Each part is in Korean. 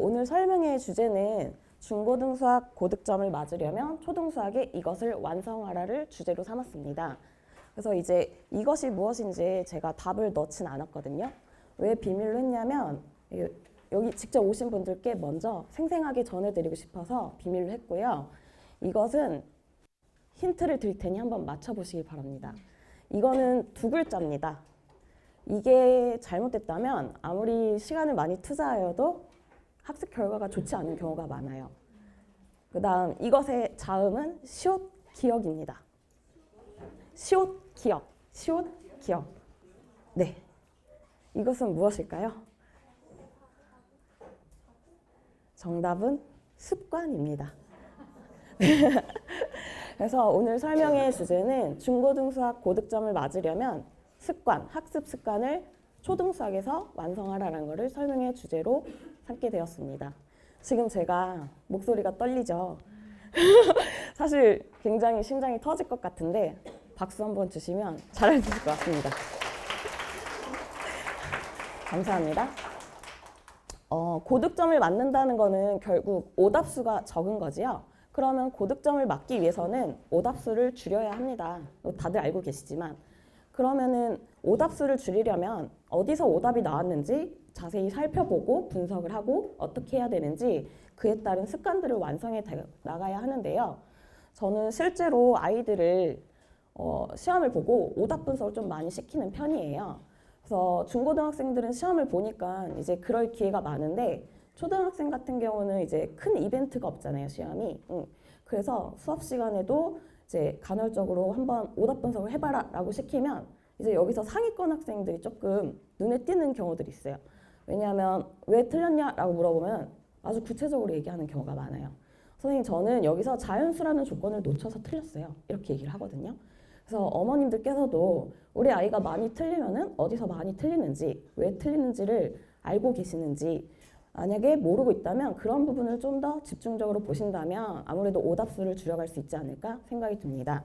오늘 설명의 주제는 중고등수학 고득점을 맞으려면 초등수학에 이것을 완성하라를 주제로 삼았습니다. 그래서 이제 이것이 무엇인지 제가 답을 넣진 않았거든요. 왜 비밀로 했냐면 여기 직접 오신 분들께 먼저 생생하게 전해드리고 싶어서 비밀로 했고요. 이것은 힌트를 드릴 테니 한번 맞춰보시기 바랍니다. 이거는 두 글자입니다. 이게 잘못됐다면 아무리 시간을 많이 투자하여도 학습 결과가 좋지 않은 경우가 많아요. 그 다음 이것의 자음은 시옷 기억입니다. 시옷 기억, 시옷 기억. 네, 이것은 무엇일까요? 정답은 습관입니다. 그래서 오늘 설명의 주제는 중고등수학 고득점을 맞으려면 습관, 학습 습관을 초등수학에서 완성하라는 것을 설명의 주제로 삼게 되었습니다. 지금 제가 목소리가 떨리죠? 사실 굉장히 심장이 터질 것 같은데 박수 한번 주시면 잘해주실 것 같습니다. 감사합니다. 고득점을 맞는다는 거는 결국 오답수가 적은 거지요. 그러면 고득점을 맞기 위해서는 오답수를 줄여야 합니다. 다들 알고 계시지만 그러면은 오답수를 줄이려면 어디서 오답이 나왔는지 자세히 살펴보고 분석을 하고 어떻게 해야 되는지 그에 따른 습관들을 완성해 나가야 하는데요. 저는 실제로 아이들을 시험을 보고 오답 분석을 좀 많이 시키는 편이에요. 그래서 중고등학생들은 시험을 보니까 이제 그럴 기회가 많은데 초등학생 같은 경우는 이제 큰 이벤트가 없잖아요, 시험이. 그래서 수업 시간에도 이제 간헐적으로 한번 오답 분석을 해봐라 라고 시키면 이제 여기서 상위권 학생들이 조금 눈에 띄는 경우들이 있어요. 왜냐하면 왜 틀렸냐라고 물어보면 아주 구체적으로 얘기하는 경우가 많아요. 선생님, 저는 여기서 자연수라는 조건을 놓쳐서 틀렸어요. 이렇게 얘기를 하거든요. 그래서 어머님들께서도 우리 아이가 많이 틀리면은 어디서 많이 틀리는지, 왜 틀리는지를 알고 계시는지, 만약에 모르고 있다면 그런 부분을 좀 더 집중적으로 보신다면 아무래도 오답수를 줄여갈 수 있지 않을까 생각이 듭니다.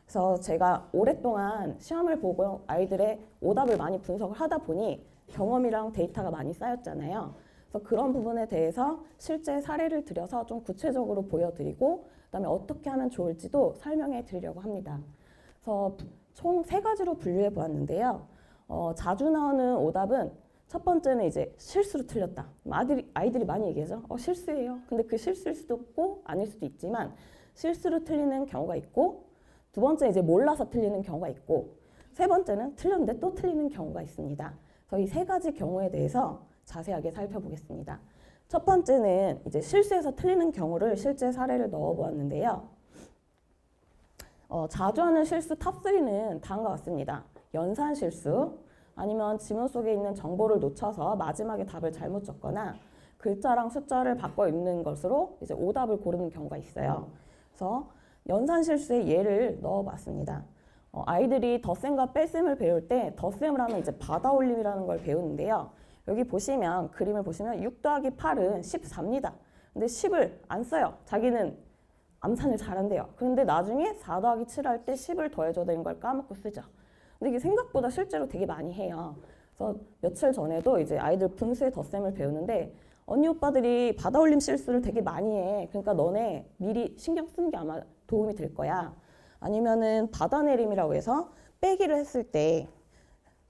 그래서 제가 오랫동안 시험을 보고 아이들의 오답을 많이 분석을 하다 보니 경험이랑 데이터가 많이 쌓였잖아요. 그래서 그런 부분에 대해서 실제 사례를 들여서 좀 구체적으로 보여드리고 그다음에 어떻게 하면 좋을지도 설명해 드리려고 합니다. 그래서 총 3가지로 분류해 보았는데요. 자주 나오는 오답은 첫 번째는 이제 실수로 틀렸다. 아이들이 많이 얘기하죠. 실수예요. 근데 그 실수일 수도 있고 아닐 수도 있지만 실수로 틀리는 경우가 있고, 두 번째 이제 몰라서 틀리는 경우가 있고, 세 번째는 틀렸는데 또 틀리는 경우가 있습니다. 그래서 이 3가지 경우에 대해서 자세하게 살펴보겠습니다. 첫 번째는 이제 실수해서 틀리는 경우를 실제 사례를 넣어 보았는데요. 자주 하는 실수 탑3는 다음과 같습니다. 연산 실수, 아니면 지문 속에 있는 정보를 놓쳐서 마지막에 답을 잘못 적거나 글자랑 숫자를 바꿔 읽는 것으로 이제 오답을 고르는 경우가 있어요. 그래서 연산 실수의 예를 넣어봤습니다. 아이들이 덧셈과 뺄셈을 배울 때 덧셈을 하면 이제 받아올림이라는 걸 배우는데요. 여기 보시면 그림을 보시면 6 더하기 8은 14입니다. 근데 10을 안 써요. 자기는 암산을 잘한대요. 그런데 나중에 4 더하기 7 할 때 10을 더해줘야 되는 걸 까먹고 쓰죠. 근데 이게 생각보다 실제로 되게 많이 해요. 그래서 며칠 전에도 이제 아이들 분수의 덧셈을 배우는데 언니 오빠들이 받아올림 실수를 되게 많이 해. 그러니까 너네 미리 신경 쓰는 게 아마 도움이 될 거야. 아니면은 받아내림이라고 해서 빼기를 했을 때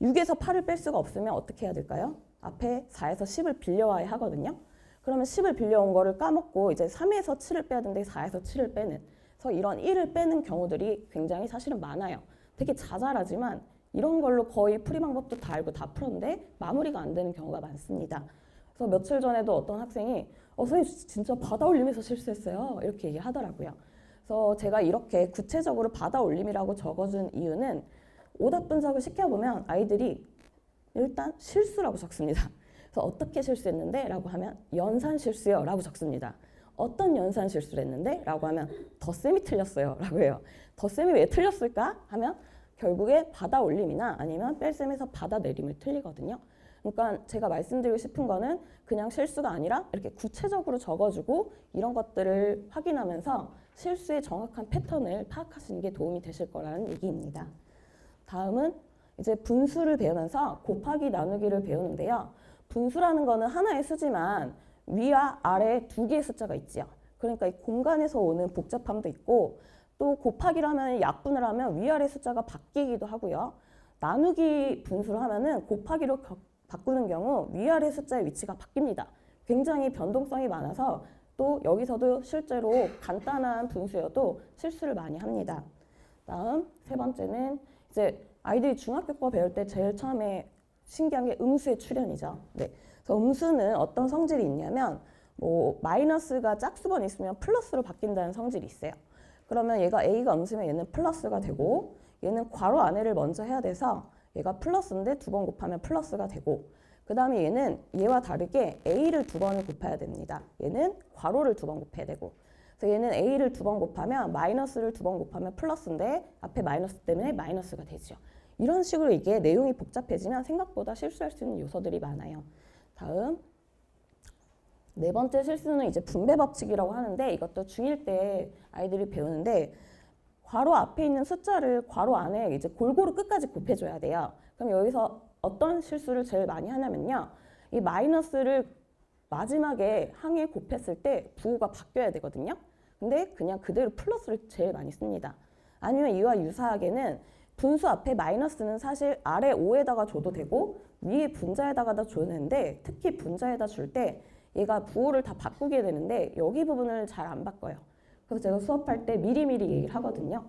6에서 8을 뺄 수가 없으면 어떻게 해야 될까요? 앞에 4에서 10을 빌려와야 하거든요. 그러면 10을 빌려온 거를 까먹고 이제 3에서 7을 빼야 되는데 4에서 7을 빼는. 그래서 이런 1을 빼는 경우들이 굉장히 사실은 많아요. 되게 자잘하지만 이런 걸로 거의 풀이 방법도 다 알고 다 풀었는데 마무리가 안 되는 경우가 많습니다. 그래서 며칠 전에도 어떤 학생이 선생님 진짜 받아올림에서 실수했어요. 이렇게 얘기하더라고요. 그래서 제가 이렇게 구체적으로 받아올림이라고 적어준 이유는 오답 분석을 시켜보면 아이들이 일단 실수라고 적습니다. 그래서 어떻게 실수했는데? 라고 하면 연산 실수요 라고 적습니다. 어떤 연산 실수를 했는데? 라고 하면 덧셈이 틀렸어요 라고 해요. 덧셈이 왜 틀렸을까? 하면 결국에 받아올림이나 아니면 뺄셈에서 받아내림을 틀리거든요. 그러니까 제가 말씀드리고 싶은 거는 그냥 실수가 아니라 이렇게 구체적으로 적어주고 이런 것들을 확인하면서 실수의 정확한 패턴을 파악하시는 게 도움이 되실 거라는 얘기입니다. 다음은 이제 분수를 배우면서 곱하기 나누기를 배우는데요. 분수라는 거는 하나의 수지만 위와 아래 두 개의 숫자가 있지요. 그러니까 이 공간에서 오는 복잡함도 있고 또 곱하기를 하면 약분을 하면 위아래 숫자가 바뀌기도 하고요. 나누기 분수를 하면은 곱하기로 바꾸는 경우 위아래 숫자의 위치가 바뀝니다. 굉장히 변동성이 많아서 또 여기서도 실제로 간단한 분수여도 실수를 많이 합니다. 다음 세 번째는 이제 아이들이 중학교 거 배울 때 제일 처음에 신기한 게 음수의 출현이죠. 네. 그래서 음수는 어떤 성질이 있냐면 뭐 마이너스가 짝수번 있으면 플러스로 바뀐다는 성질이 있어요. 그러면 얘가 A가 음수면 얘는 플러스가 되고 얘는 괄호 안에를 먼저 해야 돼서 얘가 플러스인데 두 번 곱하면 플러스가 되고 그 다음에 얘는 얘와 다르게 A를 두 번을 곱해야 됩니다. 얘는 괄호를 두 번 곱해야 되고 그래서 얘는 A를 두 번 곱하면 마이너스를 두 번 곱하면 플러스인데 앞에 마이너스 때문에 마이너스가 되죠. 이런 식으로 이게 내용이 복잡해지면 생각보다 실수할 수 있는 요소들이 많아요. 다음 네 번째 실수는 이제 분배 법칙이라고 하는데 이것도 중1 때 아이들이 배우는데 괄호 앞에 있는 숫자를 괄호 안에 이제 골고루 끝까지 곱해줘야 돼요. 그럼 여기서 어떤 실수를 제일 많이 하냐면요. 이 마이너스를 마지막에 항에 곱했을 때 부호가 바뀌어야 되거든요. 근데 그냥 그대로 플러스를 제일 많이 씁니다. 아니면 이와 유사하게는 분수 앞에 마이너스는 사실 아래 5에다가 줘도 되고 위에 분자에다가 줘도 되는데 특히 분자에다 줄 때 얘가 부호를 다 바꾸게 되는데 여기 부분을 잘 안 바꿔요. 그래서 제가 수업할 때 미리미리 얘기를 하거든요.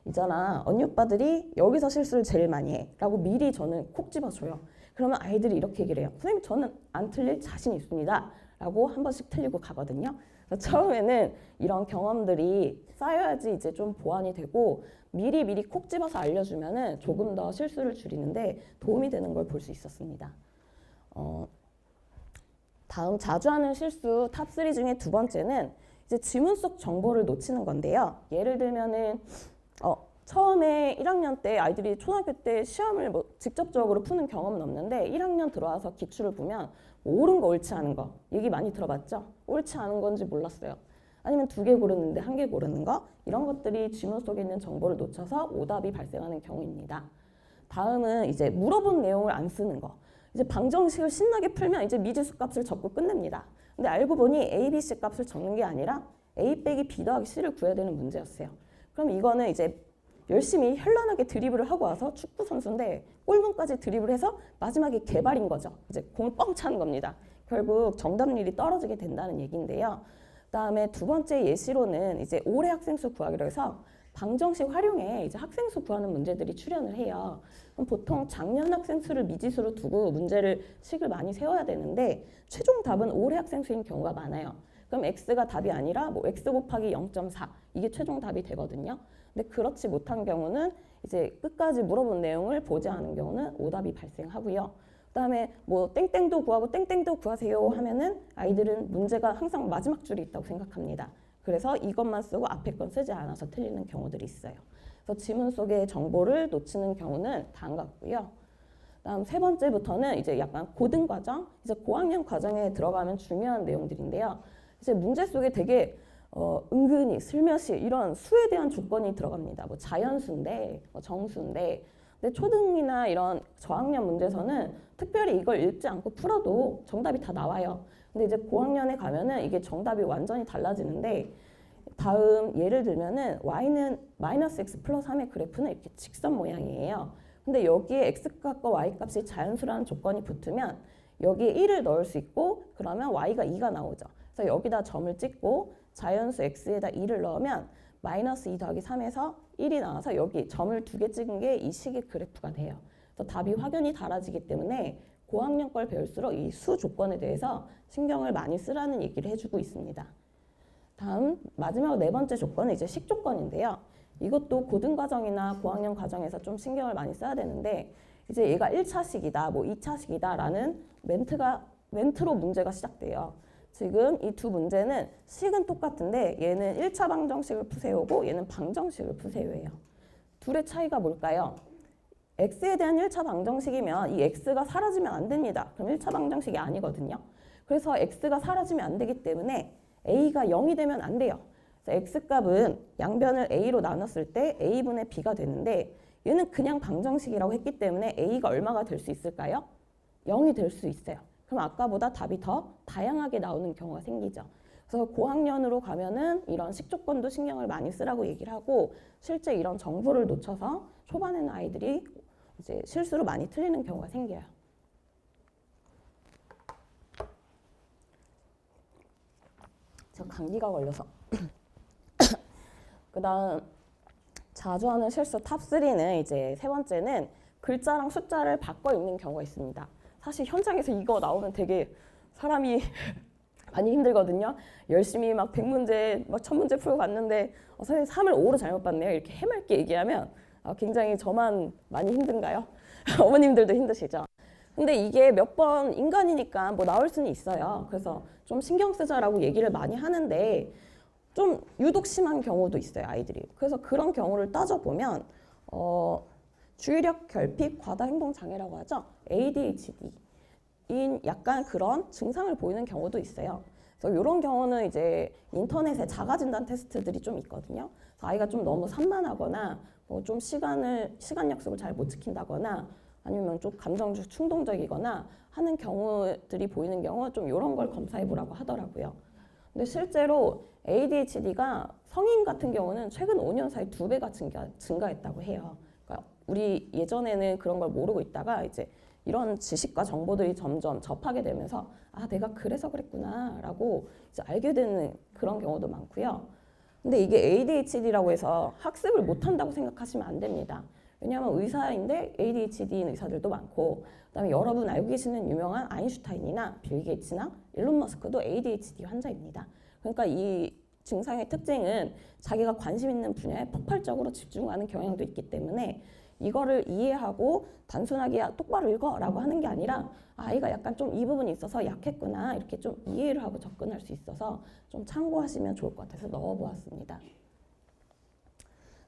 있잖아, 언니 오빠들이 여기서 실수를 제일 많이 해 라고 미리 저는 콕 집어줘요. 그러면 아이들이 이렇게 얘기를 해요. 선생님 저는 안 틀릴 자신 있습니다 라고 한 번씩 틀리고 가거든요. 그래서 처음에는 이런 경험들이 쌓여야지 이제 좀 보완이 되고 미리 콕 집어서 알려주면은 조금 더 실수를 줄이는데 도움이 되는 걸 볼 수 있었습니다. 다음 자주 하는 실수 탑3 중에 두 번째는 이제 지문 속 정보를 놓치는 건데요. 예를 들면은 처음에 1학년 때 아이들이 초등학교 때 시험을 뭐 직접적으로 푸는 경험은 없는데 1학년 들어와서 기출을 보면 옳은 거 옳지 않은 거 얘기 많이 들어봤죠? 옳지 않은 건지 몰랐어요. 아니면 두 개 고르는데 한 개 고르는 거 이런 것들이 지문 속에 있는 정보를 놓쳐서 오답이 발생하는 경우입니다. 다음은 이제 물어본 내용을 안 쓰는 거. 이제 방정식을 신나게 풀면 이제 미지수 값을 적고 끝냅니다. 근데 알고 보니 A, B, C 값을 적는 게 아니라 A 빼기 B 더하기 C를 구해야 되는 문제였어요. 그럼 이거는 이제 열심히 현란하게 드리블을 하고 와서 축구 선수인데 골문까지 드리블해서 마지막에 개발인 거죠. 이제 공을 뻥 차는 겁니다. 결국 정답률이 떨어지게 된다는 얘기인데요. 그다음에 두 번째 예시로는 이제 올해 학생 수 구하기로 해서 방정식 활용해 이제 학생 수 구하는 문제들이 출현을 해요. 그럼 보통 작년 학생 수를 미지수로 두고 문제를 식을 많이 세워야 되는데 최종 답은 올해 학생 수인 경우가 많아요. 그럼 x가 답이 아니라 뭐 x 곱하기 0.4 이게 최종 답이 되거든요. 근데 그렇지 못한 경우는 이제 끝까지 물어본 내용을 보지 않은 경우는 오답이 발생하고요. 그다음에 뭐 땡땡도 구하고 땡땡도 구하세요 하면은 아이들은 문제가 항상 마지막 줄이 있다고 생각합니다. 그래서 이것만 쓰고 앞에 건 쓰지 않아서 틀리는 경우들이 있어요. 그래서 지문 속의 정보를 놓치는 경우는 다음 같고요. 다음 세 번째부터는 이제 약간 고등 과정, 이제 고학년 과정에 들어가면 중요한 내용들인데요. 이제 문제 속에 되게 은근히 슬며시 이런 수에 대한 조건이 들어갑니다. 뭐 자연수인데, 뭐 정수인데. 근데 초등이나 이런 저학년 문제에서는 특별히 이걸 읽지 않고 풀어도 정답이 다 나와요. 근데 이제 고학년에 가면은 이게 정답이 완전히 달라지는데 다음 예를 들면은 y는 마이너스 x 플러스 3의 그래프는 이렇게 직선 모양이에요. 근데 여기에 x값과 y값이 자연수라는 조건이 붙으면 여기에 1을 넣을 수 있고 그러면 y가 2가 나오죠. 그래서 여기다 점을 찍고 자연수 x에다 2를 넣으면 마이너스 2 더하기 3에서 1이 나와서 여기 점을 두 개 찍은 게 이 식의 그래프가 돼요. 그래서 답이 확연히 달라지기 때문에 고학년 걸 배울수록 이 수 조건에 대해서 신경을 많이 쓰라는 얘기를 해주고 있습니다. 다음 마지막 네 번째 조건은 이제 식 조건인데요. 이것도 고등과정이나 고학년 과정에서 좀 신경을 많이 써야 되는데 이제 얘가 1차식이다, 뭐 2차식이다 라는 멘트로 문제가 시작돼요. 지금 이 두 문제는 식은 똑같은데 얘는 1차 방정식을 푸세요고 얘는 방정식을 푸세요예요. 둘의 차이가 뭘까요? x에 대한 1차 방정식이면 이 x가 사라지면 안 됩니다. 그럼 1차 방정식이 아니거든요. 그래서 x가 사라지면 안 되기 때문에 a가 0이 되면 안 돼요. 그래서 x값은 양변을 a로 나눴을 때 a분의 b가 되는데 얘는 그냥 방정식이라고 했기 때문에 a가 얼마가 될 수 있을까요? 0이 될 수 있어요. 그럼 아까보다 답이 더 다양하게 나오는 경우가 생기죠. 그래서 고학년으로 가면은 이런 식조건도 신경을 많이 쓰라고 얘기를 하고 실제 이런 정보를 놓쳐서 초반에는 아이들이 이제 실수로 많이 틀리는 경우가 생겨요. 제가 감기가 걸려서. 그다음 자주 하는 실수 탑3는 이제 세 번째는 글자랑 숫자를 바꿔 읽는 경우가 있습니다. 사실 현장에서 이거 나오면 되게 사람이 많이 힘들거든요. 열심히 막 100문제, 막 1000문제 풀고 갔는데 선생님 3을 5로 잘못 봤네요. 이렇게 해맑게 얘기하면 굉장히 저만 많이 힘든가요? 어머님들도 힘드시죠? 근데 이게 몇 번 인간이니까 뭐 나올 수는 있어요. 그래서 좀 신경 쓰자라고 얘기를 많이 하는데 좀 유독 심한 경우도 있어요, 아이들이. 그래서 그런 경우를 따져보면 주의력 결핍 과다 행동 장애라고 하죠. ADHD인 약간 그런 증상을 보이는 경우도 있어요. 그래서 이런 경우는 이제 인터넷에 자가진단 테스트들이 좀 있거든요. 그래서 아이가 좀 너무 산만하거나 뭐 좀 시간 약속을 잘 못 지킨다거나 아니면 좀 감정적 충동적이거나 하는 경우들이 보이는 경우 좀 이런 걸 검사해 보라고 하더라고요. 근데 실제로 ADHD가 성인 같은 경우는 최근 5년 사이 2배가 증가했다고 해요. 그러니까 우리 예전에는 그런 걸 모르고 있다가 이제 이런 지식과 정보들이 점점 접하게 되면서 내가 그래서 그랬구나라고 이제 알게 되는 그런 경우도 많고요. 근데 이게 ADHD라고 해서 학습을 못한다고 생각하시면 안 됩니다. 왜냐하면 의사인데 ADHD인 의사들도 많고 그다음에 여러분 알고 계시는 유명한 아인슈타인이나 빌 게이츠나 일론 머스크도 ADHD 환자입니다. 그러니까 이 증상의 특징은 자기가 관심 있는 분야에 폭발적으로 집중하는 경향도 있기 때문에 이거를 이해하고 단순하게 똑바로 읽어라고 하는 게 아니라 아이가 약간 좀 이 부분이 있어서 약했구나 이렇게 좀 이해를 하고 접근할 수 있어서 좀 참고하시면 좋을 것 같아서 넣어보았습니다.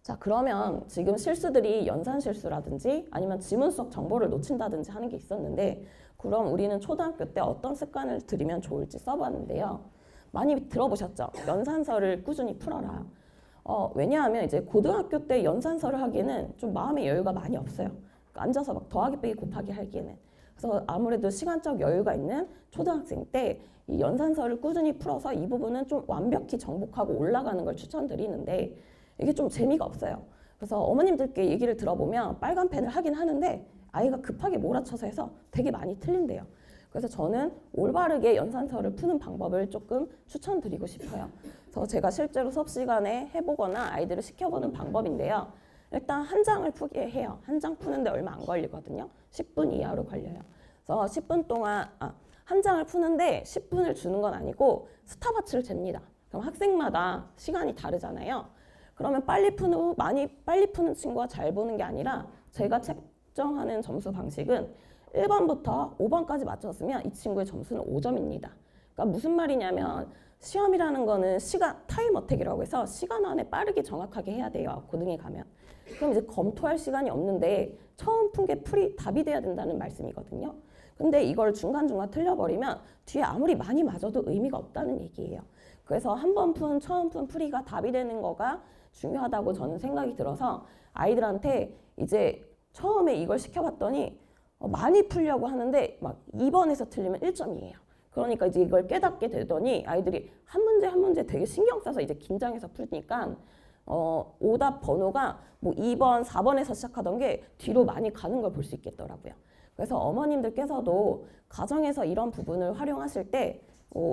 자, 그러면 지금 실수들이 연산 실수라든지 아니면 지문 속 정보를 놓친다든지 하는 게 있었는데 그럼 우리는 초등학교 때 어떤 습관을 들이면 좋을지 써봤는데요. 많이 들어보셨죠? 연산서를 꾸준히 풀어라. 왜냐하면 이제 고등학교 때 연산서를 하기에는 좀 마음의 여유가 많이 없어요. 그러니까 앉아서 막 더하기 빼기 곱하기 하기에는. 그래서 아무래도 시간적 여유가 있는 초등학생 때 이 연산서를 꾸준히 풀어서 이 부분은 좀 완벽히 정복하고 올라가는 걸 추천드리는데 이게 좀 재미가 없어요. 그래서 어머님들께 얘기를 들어보면 빨간 펜을 하긴 하는데 아이가 급하게 몰아쳐서 해서 되게 많이 틀린대요. 그래서 저는 올바르게 연산서를 푸는 방법을 조금 추천드리고 싶어요. 그래서 제가 실제로 수업 시간에 해보거나 아이들을 시켜보는 방법인데요. 일단 한 장을 푸게 해요. 한 장 푸는데 얼마 안 걸리거든요. 10분 이하로 걸려요. 그래서 10분 동안 한 장을 푸는데 10분을 주는 건 아니고 스탑워치를 잽니다. 그럼 학생마다 시간이 다르잖아요. 그러면 많이 빨리 푸는 친구가 잘 보는 게 아니라 제가 책정하는 점수 방식은 1번부터 5번까지 맞췄으면 이 친구의 점수는 5점입니다. 그러니까 무슨 말이냐면 시험이라는 거는 타임 어택이라고 해서 시간 안에 빠르게 정확하게 해야 돼요. 고등에 가면. 그럼 이제 검토할 시간이 없는데 처음 푼 게 답이 돼야 된다는 말씀이거든요. 근데 이걸 중간중간 틀려버리면 뒤에 아무리 많이 맞아도 의미가 없다는 얘기예요. 그래서 처음 푼 풀이가 답이 되는 거가 중요하다고 저는 생각이 들어서 아이들한테 이제 처음에 이걸 시켜봤더니 많이 풀려고 하는데 막 2번에서 틀리면 1점이에요. 그러니까 이제 이걸 깨닫게 되더니 아이들이 한 문제 한 문제 되게 신경 써서 이제 긴장해서 풀니까 오답 번호가 뭐 2번, 4번에서 시작하던 게 뒤로 많이 가는 걸 볼 수 있겠더라고요. 그래서 어머님들께서도 가정에서 이런 부분을 활용하실 때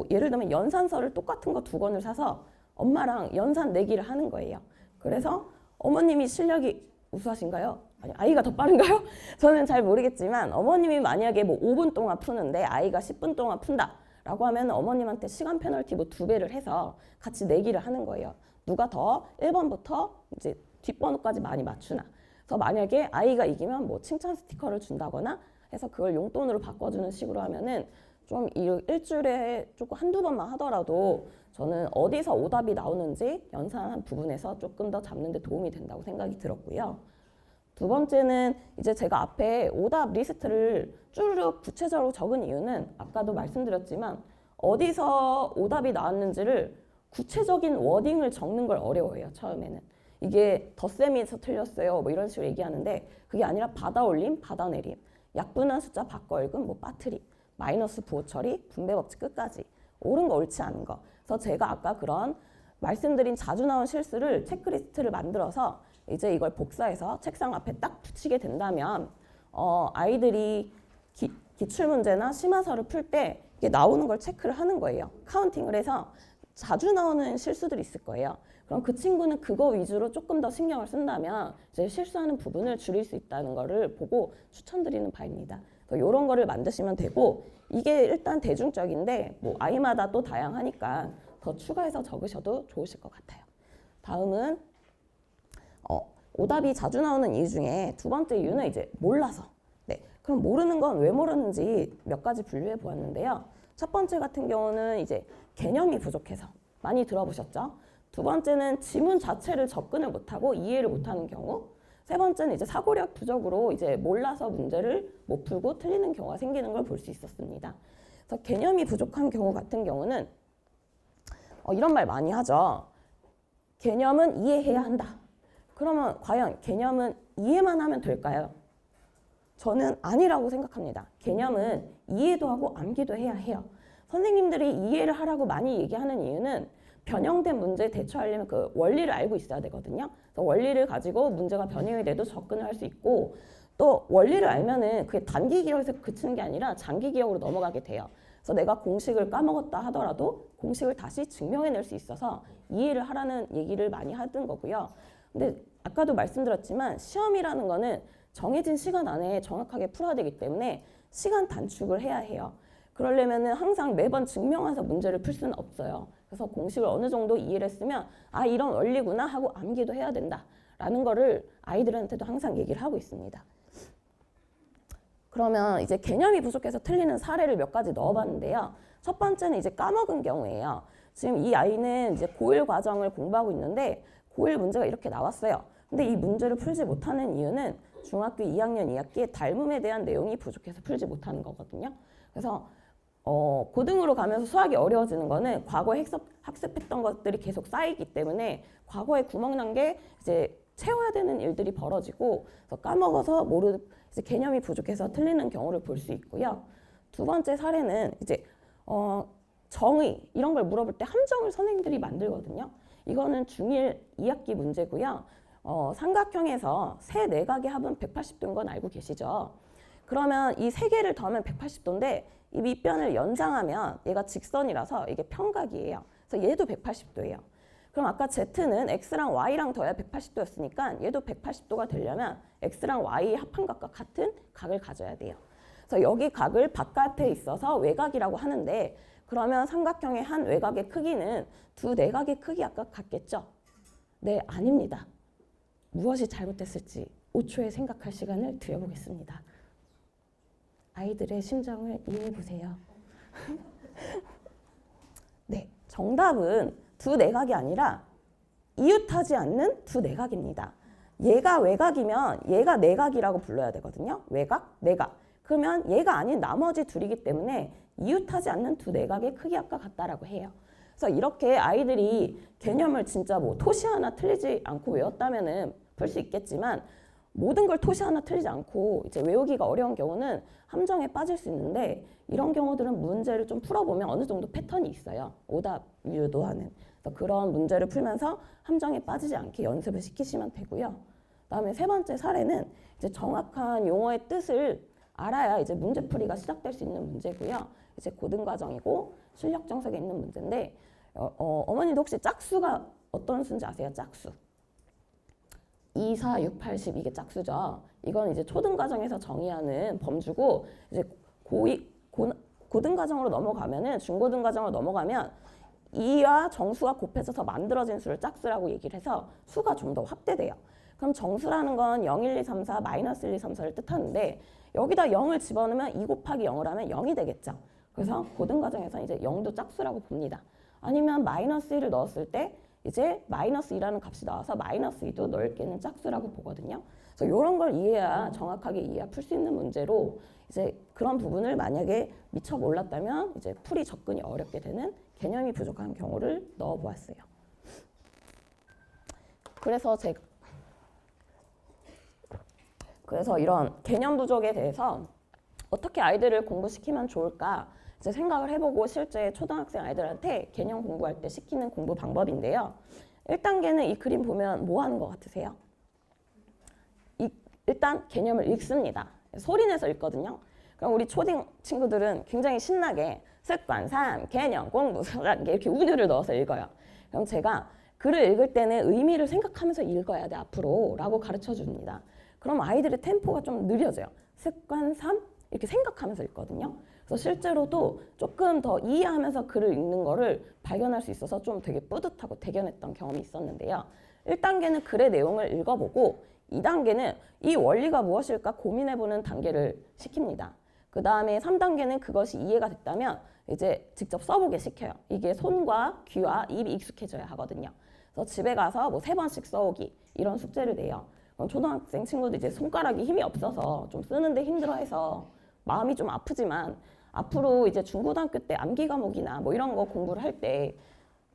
예를 들면 연산서를 똑같은 거 2권을 사서 엄마랑 연산 내기를 하는 거예요. 그래서 어머님이 실력이 우수하신가요? 아니, 아이가 더 빠른가요? 저는 잘 모르겠지만 어머님이 만약에 뭐 5분 동안 푸는데 아이가 10분 동안 푼다 라고 하면 어머님한테 시간 페널티 뭐 2배를 해서 같이 내기를 하는 거예요. 누가 더 1번부터 이제 뒷번호까지 많이 맞추나. 그래서 만약에 아이가 이기면 뭐 칭찬 스티커를 준다거나 해서 그걸 용돈으로 바꿔주는 식으로 하면은 좀 일주일에 조금 한두 번만 하더라도 저는 어디서 오답이 나오는지 연산한 부분에서 조금 더 잡는 데 도움이 된다고 생각이 들었고요. 두 번째는 이제 제가 앞에 오답 리스트를 쭈르륵 구체적으로 적은 이유는 아까도 말씀드렸지만 어디서 오답이 나왔는지를 구체적인 워딩을 적는 걸 어려워해요, 처음에는. 이게 덧셈에서 틀렸어요, 뭐 이런 식으로 얘기하는데 그게 아니라 받아올림, 받아내림, 약분한 숫자 바꿔 읽음, 뭐 빠트림. 마이너스 부호 처리, 분배 법칙 끝까지. 옳은 거 옳지 않은 거. 그래서 제가 아까 그런 말씀드린 자주 나온 실수를 체크리스트를 만들어서 이제 이걸 복사해서 책상 앞에 딱 붙이게 된다면 아이들이 기출문제나 심화서를 풀 때 이게 나오는 걸 체크를 하는 거예요. 카운팅을 해서 자주 나오는 실수들이 있을 거예요. 그럼 그 친구는 그거 위주로 조금 더 신경을 쓴다면 이제 실수하는 부분을 줄일 수 있다는 거를 보고 추천드리는 바입니다. 이런 거를 만드시면 되고 이게 일단 대중적인데 뭐 아이마다 또 다양하니까 더 추가해서 적으셔도 좋으실 것 같아요. 다음은 오답이 자주 나오는 이유 중에 두 번째 이유는 이제 몰라서. 네, 그럼 모르는 건 왜 모르는지 몇 가지 분류해 보았는데요. 첫 번째 같은 경우는 이제 개념이 부족해서 많이 들어보셨죠? 두 번째는 지문 자체를 접근을 못하고 이해를 못하는 경우. 세 번째는 이제 사고력 부족으로 이제 몰라서 문제를 못 풀고 틀리는 경우가 생기는 걸 볼 수 있었습니다. 그래서 개념이 부족한 경우 같은 경우는 이런 말 많이 하죠. 개념은 이해해야 한다. 그러면 과연 개념은 이해만 하면 될까요? 저는 아니라고 생각합니다. 개념은 이해도 하고 암기도 해야 해요. 선생님들이 이해를 하라고 많이 얘기하는 이유는 변형된 문제에 대처하려면 그 원리를 알고 있어야 되거든요. 그래서 원리를 가지고 문제가 변형이 돼도 접근을 할 수 있고 또 원리를 알면은 그게 단기 기억에서 그치는 게 아니라 장기 기억으로 넘어가게 돼요. 그래서 내가 공식을 까먹었다 하더라도 공식을 다시 증명해낼 수 있어서 이해를 하라는 얘기를 많이 하던 거고요. 근데 아까도 말씀드렸지만 시험이라는 거는 정해진 시간 안에 정확하게 풀어야 되기 때문에 시간 단축을 해야 해요. 그러려면은 항상 매번 증명해서 문제를 풀 수는 없어요. 그래서 공식을 어느 정도 이해를 했으면 아 이런 원리구나 하고 암기도 해야 된다라는 거를 아이들한테도 항상 얘기를 하고 있습니다. 그러면 이제 개념이 부족해서 틀리는 사례를 몇 가지 넣어봤는데요. 첫 번째는 이제 까먹은 경우예요. 지금 이 아이는 이제 고1 과정을 공부하고 있는데 고1 문제가 이렇게 나왔어요. 근데 이 문제를 풀지 못하는 이유는 중학교 2학년 2학기에 닮음에 대한 내용이 부족해서 풀지 못하는 거거든요. 그래서 고등으로 가면서 수학이 어려워지는 거는 과거에 학습했던 것들이 계속 쌓이기 때문에 과거에 구멍난 게 이제 채워야 되는 일들이 벌어지고 그래서 까먹어서 이제 개념이 부족해서 틀리는 경우를 볼 수 있고요. 두 번째 사례는 이제 정의 이런 걸 물어볼 때 함정을 선생님들이 만들거든요. 이거는 중1 2학기 문제고요. 삼각형에서 세 내각의 합은 180도인 건 알고 계시죠? 그러면 이 세 개를 더하면 180도인데 이 밑변을 연장하면 얘가 직선이라서 이게 평각이에요. 그래서 얘도 180도예요. 그럼 아까 Z는 X랑 Y랑 더해야 180도였으니까 얘도 180도가 되려면 X랑 Y의 합한각과 같은 각을 가져야 돼요. 그래서 여기 각을 바깥에 있어서 외곽이라고 하는데 그러면 삼각형의 한 외곽의 크기는 두 내각의 크기와 같겠죠? 네, 아닙니다. 무엇이 잘못됐을지 5초의 생각할 시간을 드려보겠습니다. 아이들의 심정을 이해해 보세요. 네, 정답은 두 내각이 아니라 이웃하지 않는 두 내각입니다. 얘가 외곽이면 얘가 내각이라고 불러야 되거든요. 외곽, 내각. 그러면 얘가 아닌 나머지 둘이기 때문에 이웃하지 않는 두 내각의 크기와 같다라고 해요. 그래서 이렇게 아이들이 개념을 진짜 뭐 토시 하나 틀리지 않고 외웠다면은 풀 수 있겠지만 모든 걸 토시 하나 틀리지 않고 이제 외우기가 어려운 경우는 함정에 빠질 수 있는데 이런 경우들은 문제를 좀 풀어보면 어느 정도 패턴이 있어요. 오답 유도하는. 그런 문제를 풀면서 함정에 빠지지 않게 연습을 시키시면 되고요. 그다음에 세 번째 사례는 이제 정확한 용어의 뜻을 알아야 이제 문제풀이가 시작될 수 있는 문제고요. 이제 고등과정이고 실력 정석에 있는 문제인데 어머니도 혹시 짝수가 어떤 수인지 아세요? 짝수. 2, 4, 6, 8, 10 이게 짝수죠. 이건 이제 초등과정에서 정의하는 범주고 이제 고등과정으로 넘어가면은 중고등과정으로 넘어가면 2와 정수가 곱해져서 만들어진 수를 짝수라고 얘기를 해서 수가 좀 더 확대돼요. 그럼 정수라는 건 0, 1, 2, 3, 4, 마이너스 1, 2, 3, 4를 뜻하는데 여기다 0을 집어넣으면 2 곱하기 0을 하면 0이 되겠죠. 그래서 고등과정에서 이제 0도 짝수라고 봅니다. 아니면 마이너스 1을 넣었을 때 이제 마이너스 2라는 값이 나와서 마이너스 2도 넓게는 짝수라고 보거든요. 그래서 이런 걸 이해해야 정확하게 이해해야 풀 수 있는 문제로 이제 그런 부분을 만약에 미처 몰랐다면 이제 풀이 접근이 어렵게 되는 개념이 부족한 경우를 넣어 보았어요. 그래서 이런 개념 부족에 대해서 어떻게 아이들을 공부시키면 좋을까 이제 생각을 해보고 실제 초등학생 아이들한테 개념 공부할 때 시키는 공부 방법인데요. 1단계는 이 그림 보면 뭐 하는 것 같으세요? 일단 개념을 읽습니다. 소리 내서 읽거든요. 그럼 우리 초딩 친구들은 굉장히 신나게 습관 3, 개념, 공부, 이렇게 우유를 넣어서 읽어요. 그럼 제가 글을 읽을 때는 의미를 생각하면서 읽어야 돼 앞으로 라고 가르쳐 줍니다. 그럼 아이들의 템포가 좀 느려져요. 습관 3 이렇게 생각하면서 읽거든요. 그래서 실제로도 조금 더 이해하면서 글을 읽는 거를 발견할 수 있어서 좀 되게 뿌듯하고 대견했던 경험이 있었는데요. 1단계는 글의 내용을 읽어보고 2단계는 이 원리가 무엇일까 고민해보는 단계를 시킵니다. 그 다음에 3단계는 그것이 이해가 됐다면 이제 직접 써보게 시켜요. 이게 손과 귀와 입이 익숙해져야 하거든요. 그래서 집에 가서 뭐 3번씩 써오기 이런 숙제를 내요. 그럼 초등학생 친구들 이제 손가락이 힘이 없어서 좀 쓰는데 힘들어해서 마음이 좀 아프지만 앞으로 이제 중고등학교 때 암기 과목이나 뭐 이런 거 공부를 할 때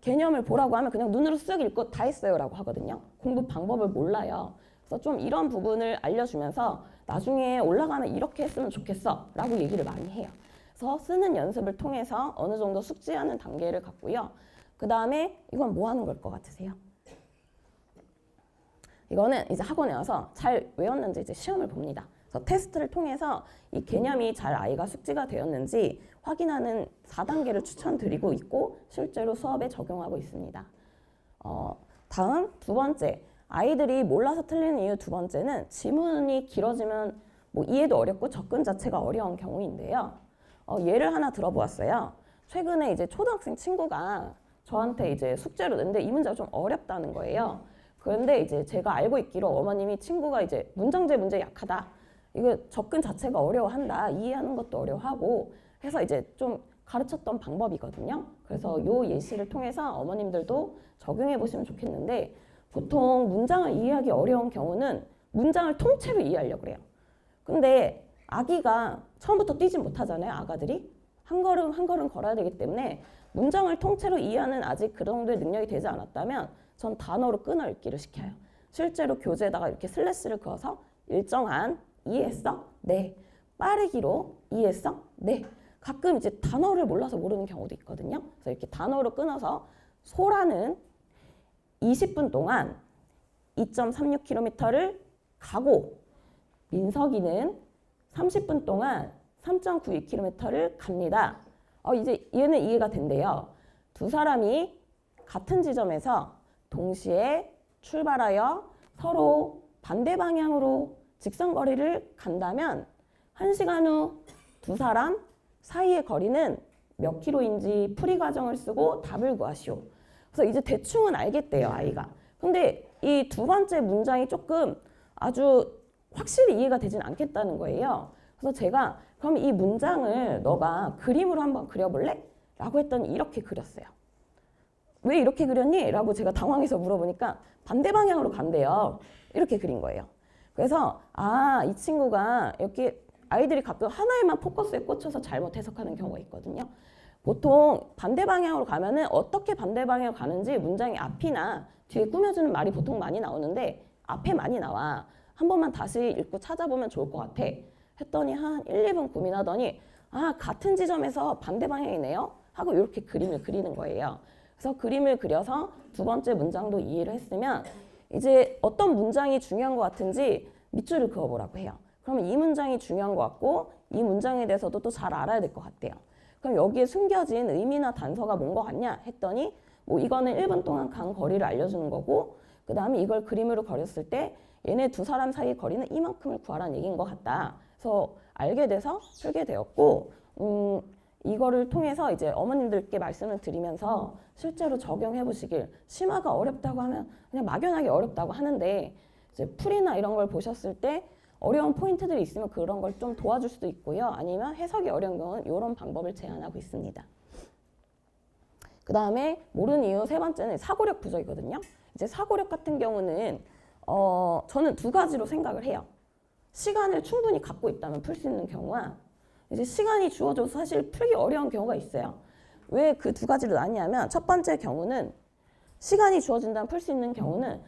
개념을 보라고 하면 그냥 눈으로 쓱 읽고 다 했어요라고 하거든요. 공부 방법을 몰라요. 그래서 좀 이런 부분을 알려주면서 나중에 올라가면 이렇게 했으면 좋겠어 라고 얘기를 많이 해요. 그래서 쓰는 연습을 통해서 어느 정도 숙지하는 단계를 갖고요. 그 다음에 이건 뭐 하는 걸 것 같으세요? 이거는 이제 학원에 와서 잘 외웠는지 이제 시험을 봅니다. 그래서 테스트를 통해서 이 개념이 잘 아이가 숙지가 되었는지 확인하는 4단계를 추천드리고 있고 실제로 수업에 적용하고 있습니다. 다음 2번째, 아이들이 몰라서 틀리는 이유 2번째는 지문이 길어지면 뭐 이해도 어렵고 접근 자체가 어려운 경우인데요. 예를 하나 들어보았어요. 최근에 이제 초등학생 친구가 저한테 이제 숙제로 냈는데 이 문제가 좀 어렵다는 거예요. 그런데 이제 제가 알고 있기로 어머님이 친구가 이제 문장제 문제 약하다. 이거 접근 자체가 어려워한다. 이해하는 것도 어려워하고 해서 이제 좀 가르쳤던 방법이거든요. 그래서 이 예시를 통해서 어머님들도 적용해 보시면 좋겠는데 보통 문장을 이해하기 어려운 경우는 문장을 통째로 이해하려고 그래요. 근데 아기가 처음부터 뛰진 못하잖아요. 아가들이. 한 걸음 한 걸음 걸어야 되기 때문에 문장을 통째로 이해하는 아직 그 정도의 능력이 되지 않았다면 전 단어로 끊어 읽기를 시켜요. 실제로 교재에다가 이렇게 슬래시를 그어서 일정한 이해했어? 네. 빠르기로 이해했어? 네. 가끔 이제 단어를 몰라서 모르는 경우도 있거든요. 그래서 이렇게 단어로 끊어서 소라는 20분 동안 2.36km를 가고 민석이는 30분 동안 3.92km를 갑니다. 이제 얘는 이해가 된대요. 두 사람이 같은 지점에서 동시에 출발하여 서로 반대 방향으로 직선거리를 간다면 1시간 후 두 사람 사이의 거리는 몇 킬로인지 풀이 과정을 쓰고 답을 구하시오. 그래서 이제 대충은 알겠대요, 아이가. 근데 이 2번째 문장이 조금 아주 확실히 이해가 되진 않겠다는 거예요. 그래서 제가 그럼 이 문장을 너가 그림으로 한번 그려볼래? 라고 했더니 이렇게 그렸어요. 왜 이렇게 그렸니? 라고 제가 당황해서 물어보니까 반대 방향으로 간대요. 이렇게 그린 거예요. 그래서 이 친구가 이렇게 아이들이 가끔 하나에만 포커스에 꽂혀서 잘못 해석하는 경우가 있거든요. 보통 반대 방향으로 가면은 어떻게 반대 방향으로 가는지 문장의 앞이나 뒤에 꾸며주는 말이 보통 많이 나오는데 앞에 많이 나와. 한 번만 다시 읽고 찾아보면 좋을 것 같아. 했더니 한 1, 2분 고민하더니 같은 지점에서 반대 방향이네요. 하고 이렇게 그림을 그리는 거예요. 그래서 그림을 그려서 2번째 문장도 이해를 했으면 이제 어떤 문장이 중요한 것 같은지 밑줄을 그어보라고 해요. 그러면 이 문장이 중요한 것 같고 이 문장에 대해서도 또 잘 알아야 될 것 같대요. 그럼 여기에 숨겨진 의미나 단서가 뭔 것 같냐 했더니 뭐 이거는 1분 동안 간 거리를 알려주는 거고 그 다음에 이걸 그림으로 그렸을 때 얘네 두 사람 사이 거리는 이만큼을 구하라는 얘기인 것 같다. 그래서 알게 돼서 풀게 되었고 이거를 통해서 이제 어머님들께 말씀을 드리면서 실제로 적용해 보시길 심화가 어렵다고 하면 그냥 막연하게 어렵다고 하는데 이제 풀이나 이런 걸 보셨을 때 어려운 포인트들이 있으면 그런 걸 좀 도와줄 수도 있고요. 아니면 해석이 어려운 경우는 이런 방법을 제안하고 있습니다. 그 다음에 모르는 이유 3번째는 사고력 부족이거든요. 이제 사고력 같은 경우는 저는 2가지로 생각을 해요. 시간을 충분히 갖고 있다면 풀 수 있는 경우와 이제 시간이 주어져서 사실 풀기 어려운 경우가 있어요. 왜 그 2가지로 나뉘냐면 첫 번째 경우는 시간이 주어진다면 풀 수 있는 경우는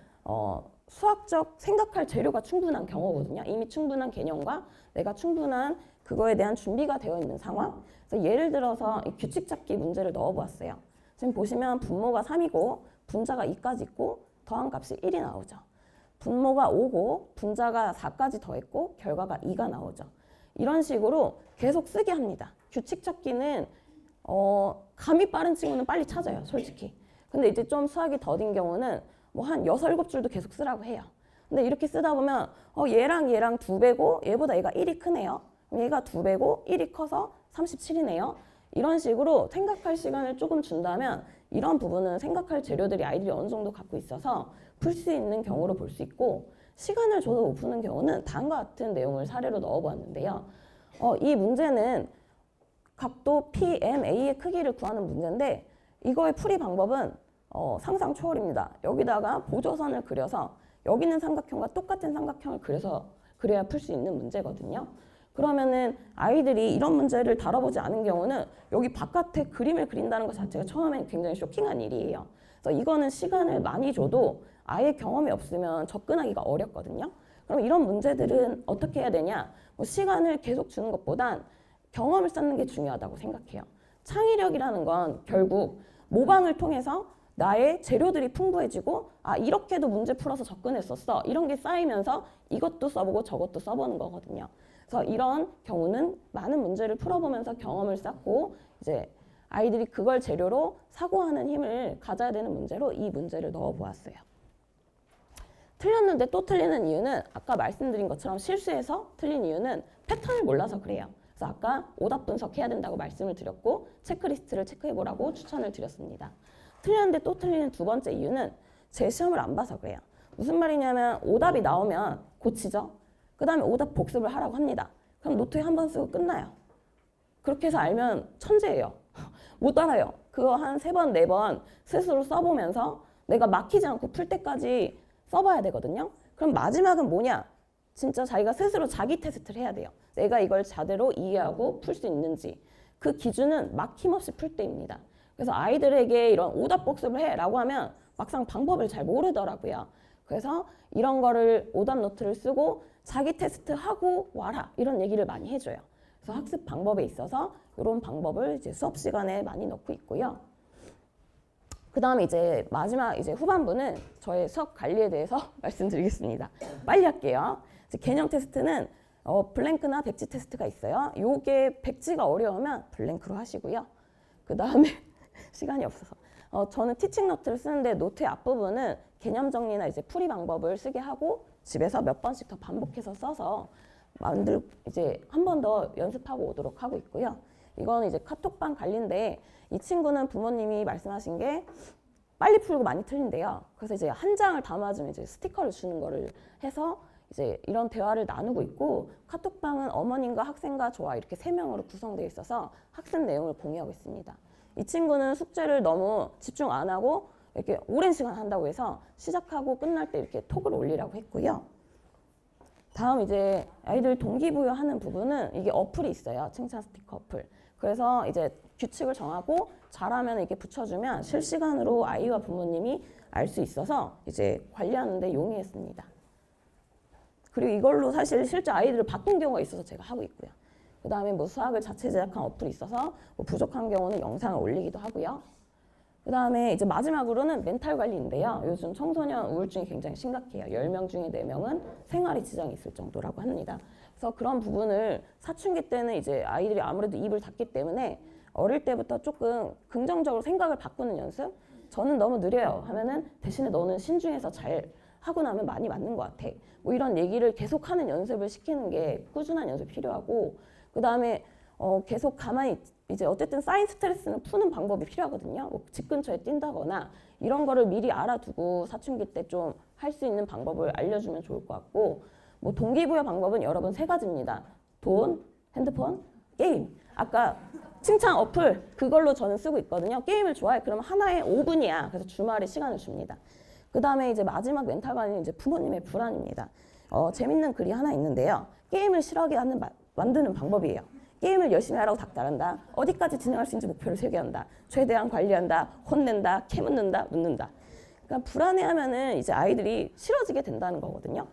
수학적 생각할 재료가 충분한 경우거든요. 이미 충분한 개념과 내가 충분한 그거에 대한 준비가 되어 있는 상황. 그래서 예를 들어서 이 규칙 찾기 문제를 넣어보았어요. 지금 보시면 분모가 3이고 분자가 2까지 있고 더한 값이 1이 나오죠. 분모가 5고 분자가 4까지 더했고 결과가 2가 나오죠. 이런 식으로 계속 쓰게 합니다. 규칙 찾기는 감이 빠른 친구는 빨리 찾아요, 솔직히. 근데 이제 좀 수학이 더딘 경우는 뭐 한 6, 7줄도 계속 쓰라고 해요. 근데 이렇게 쓰다 보면 얘랑 얘랑 2배고 얘보다 얘가 1이 크네요. 얘가 2배고 1이 커서 37이네요. 이런 식으로 생각할 시간을 조금 준다면 이런 부분은 생각할 재료들이 아이들이 어느 정도 갖고 있어서 풀 수 있는 경우로 볼 수 있고, 시간을 줘도 못 푸는 경우는 다음과 같은 내용을 사례로 넣어보았는데요. 이 문제는 각도 PMA의 크기를 구하는 문제인데 이거의 풀이 방법은 상상 초월입니다. 여기다가 보조선을 그려서 여기 있는 삼각형과 똑같은 삼각형을 그려야 풀 수 있는 문제거든요. 그러면은 아이들이 이런 문제를 다뤄보지 않은 경우는 여기 바깥에 그림을 그린다는 것 자체가 처음엔 굉장히 쇼킹한 일이에요. 그래서 이거는 시간을 많이 줘도 아예 경험이 없으면 접근하기가 어렵거든요. 그럼 이런 문제들은 어떻게 해야 되냐? 뭐 시간을 계속 주는 것보단 경험을 쌓는 게 중요하다고 생각해요. 창의력이라는 건 결국 모방을 통해서 나의 재료들이 풍부해지고 이렇게도 문제 풀어서 접근했었어. 이런 게 쌓이면서 이것도 써보고 저것도 써보는 거거든요. 그래서 이런 경우는 많은 문제를 풀어보면서 경험을 쌓고 이제 아이들이 그걸 재료로 사고하는 힘을 가져야 되는 문제로 이 문제를 넣어보았어요. 틀렸는데 또 틀리는 이유는 아까 말씀드린 것처럼 실수해서 틀린 이유는 패턴을 몰라서 그래요. 그래서 아까 오답 분석해야 된다고 말씀을 드렸고 체크리스트를 체크해보라고 추천을 드렸습니다. 틀렸는데 또 틀리는 두 번째 이유는 제 시험을 안 봐서 그래요. 무슨 말이냐면 오답이 나오면 고치죠. 그 다음에 오답 복습을 하라고 합니다. 그럼 노트에 한 번 쓰고 끝나요. 그렇게 해서 알면 천재예요. 못 알아요. 그거 한 3번, 4번 스스로 써보면서 내가 막히지 않고 풀 때까지 써봐야 되거든요. 그럼 마지막은 뭐냐? 진짜 자기가 스스로 자기 테스트를 해야 돼요. 내가 이걸 제대로 이해하고 풀 수 있는지. 그 기준은 막힘없이 풀 때입니다. 그래서 아이들에게 이런 오답 복습을 해라고 하면 막상 방법을 잘 모르더라고요. 그래서 이런 거를 오답 노트를 쓰고 자기 테스트 하고 와라 이런 얘기를 많이 해줘요. 그래서 학습 방법에 있어서 이런 방법을 이제 수업 시간에 많이 넣고 있고요. 그 다음에 이제 마지막 이제 후반부는 저의 수업 관리에 대해서 말씀드리겠습니다. 빨리 할게요. 이제 개념 테스트는 블랭크나 백지 테스트가 있어요. 요게 백지가 어려우면 블랭크로 하시고요. 그 다음에 시간이 없어서 저는 티칭 노트를 쓰는데 노트의 앞부분은 개념 정리나 이제 풀이 방법을 쓰게 하고 집에서 몇 번씩 더 반복해서 써서 이제 한 번 더 연습하고 오도록 하고 있고요. 이거는 이제 카톡방 관리인데 이 친구는 부모님이 말씀하신 게 빨리 풀고 많이 틀린대요. 그래서 이제 한 장을 담아주면 이제 스티커를 주는 거를 해서 이제 이런 대화를 나누고 있고, 카톡방은 어머님과 학생과 저와 이렇게 3명으로 구성되어 있어서 학습 내용을 공유하고 있습니다. 이 친구는 숙제를 너무 집중 안 하고 이렇게 오랜 시간 한다고 해서 시작하고 끝날 때 이렇게 톡을 올리라고 했고요. 다음 이제 아이들 동기부여하는 부분은 이게 어플이 있어요. 칭찬 스티커 어플. 그래서 이제 규칙을 정하고 잘하면 이렇게 붙여주면 실시간으로 아이와 부모님이 알 수 있어서 이제 관리하는 데 용이했습니다. 그리고 이걸로 사실 실제 아이들을 바꾼 경우가 있어서 제가 하고 있고요. 그 다음에 뭐 수학을 자체 제작한 어플이 있어서 뭐 부족한 경우는 영상을 올리기도 하고요. 그 다음에 이제 마지막으로는 멘탈 관리인데요. 요즘 청소년 우울증이 굉장히 심각해요. 10명 중에 4명은 생활에 지장이 있을 정도라고 합니다. 그래서 그런 부분을 사춘기 때는 이제 아이들이 아무래도 입을 닫기 때문에 어릴 때부터 조금 긍정적으로 생각을 바꾸는 연습? 저는 너무 느려요 하면은 대신에 너는 신중해서 잘 하고 나면 많이 맞는 것 같아. 뭐 이런 얘기를 계속하는 연습을 시키는 게 꾸준한 연습이 필요하고, 그 다음에 계속 가만히 이제 어쨌든 쌓인 스트레스는 푸는 방법이 필요하거든요. 뭐 집 근처에 뛴다거나 이런 거를 미리 알아두고 사춘기 때 좀 할 수 있는 방법을 알려주면 좋을 것 같고, 뭐 동기부여 방법은 여러분 3가지입니다. 돈, 핸드폰, 게임. 아까 칭찬 어플 그걸로 저는 쓰고 있거든요. 게임을 좋아해. 그러면 하나에 5분이야. 그래서 주말에 시간을 줍니다. 그 다음에 이제 마지막 멘탈 관리는 이제 부모님의 불안입니다. 재밌는 글이 하나 있는데요. 게임을 싫어하게 만드는 방법이에요. 게임을 열심히 하라고 닥달한다. 어디까지 진행할 수 있는지 목표를 세계한다. 최대한 관리한다. 혼낸다. 캐묻는다. 묻는다. 그러니까 불안해하면은 이제 아이들이 싫어지게 된다는 거거든요.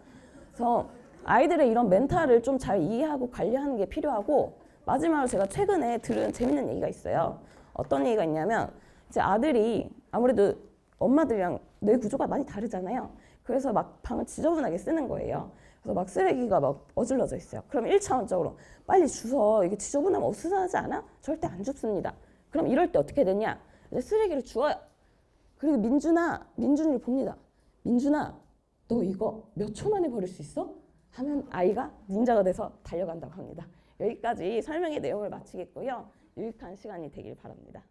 그래서 아이들의 이런 멘탈을 좀 잘 이해하고 관리하는 게 필요하고 마지막으로 제가 최근에 들은 재밌는 얘기가 있어요. 어떤 얘기가 있냐면 이제 아들이 아무래도 엄마들이랑 뇌 구조가 많이 다르잖아요. 그래서 막 방을 지저분하게 쓰는 거예요. 그래서 막 쓰레기가 막 어질러져 있어요. 그럼 1차원적으로 빨리 주워. 이게 지저분하면 어수선하지 않아? 절대 안 줍습니다. 그럼 이럴 때 어떻게 되냐? 이제 쓰레기를 주워요. 그리고 민준이를 봅니다. 민준아, 너 이거 몇 초 만에 버릴 수 있어? 하면 아이가 닌자가 돼서 달려간다고 합니다. 여기까지 설명의 내용을 마치겠고요. 유익한 시간이 되길 바랍니다.